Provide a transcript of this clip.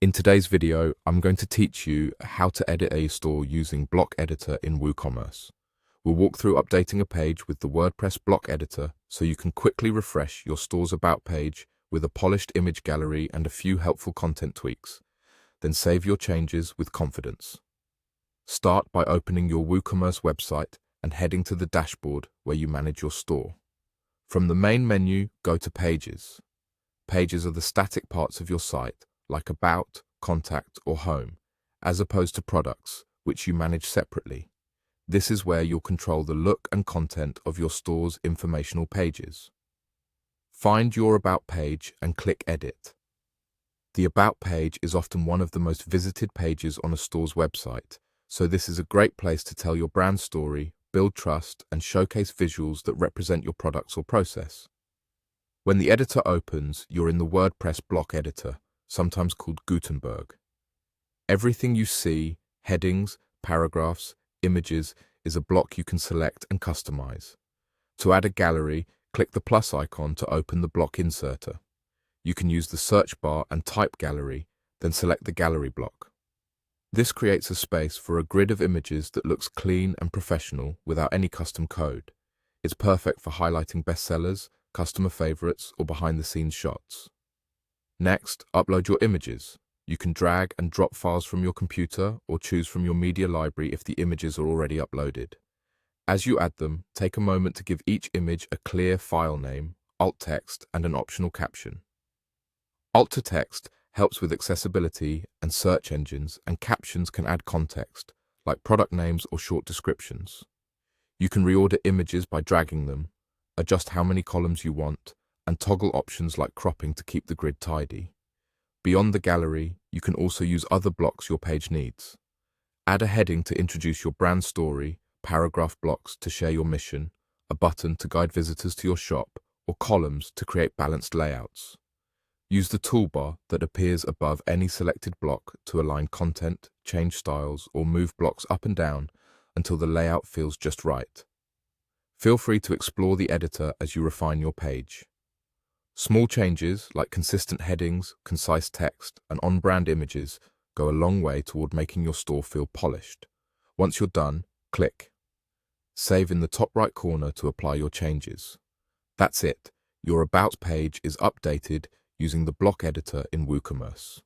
In today's video, I'm going to teach you how to edit a store using Block Editor in WooCommerce. We'll walk through updating a page with the WordPress Block Editor so you can quickly refresh your store's About page with a polished image gallery and a few helpful content tweaks. Then save your changes with confidence. Start by opening your WooCommerce website and heading to the dashboard where you manage your store. From the main menu, go to Pages. Pages are the static parts of your site, like About, Contact, or Home, as opposed to Products, which you manage separately. This is where you'll control the look and content of your store's informational pages. Find your About page and click Edit. The About page is often one of the most visited pages on a store's website, so this is a great place to tell your brand story, build trust, and showcase visuals that represent your products or process. When the editor opens, you're in the WordPress Block Editor, sometimes called Gutenberg. Everything you see, headings, paragraphs, images, is a block you can select and customize. To add a gallery, click the plus icon to open the block inserter. You can use the search bar and type gallery, then select the gallery block. This creates a space for a grid of images that looks clean and professional without any custom code. It's perfect for highlighting bestsellers, customer favorites, or behind-the-scenes shots. Next, upload your images. You can drag and drop files from your computer or choose from your media library if the images are already uploaded. As you add them, take a moment to give each image a clear file name, alt text, and an optional caption. Alt to text helps with accessibility and search engines, and captions can add context, like product names or short descriptions. You can reorder images by dragging them, adjust how many columns you want, and toggle options like cropping to keep the grid tidy. Beyond the gallery, you can also use other blocks your page needs. Add a heading to introduce your brand story, paragraph blocks to share your mission, a button to guide visitors to your shop, or columns to create balanced layouts. Use the toolbar that appears above any selected block to align content, change styles, or move blocks up and down until the layout feels just right. Feel free to explore the editor as you refine your page. Small changes like consistent headings, concise text, and on-brand images go a long way toward making your store feel polished. Once you're done, click. Save in the top right corner to apply your changes. That's it. Your About page is updated using the Block Editor in WooCommerce.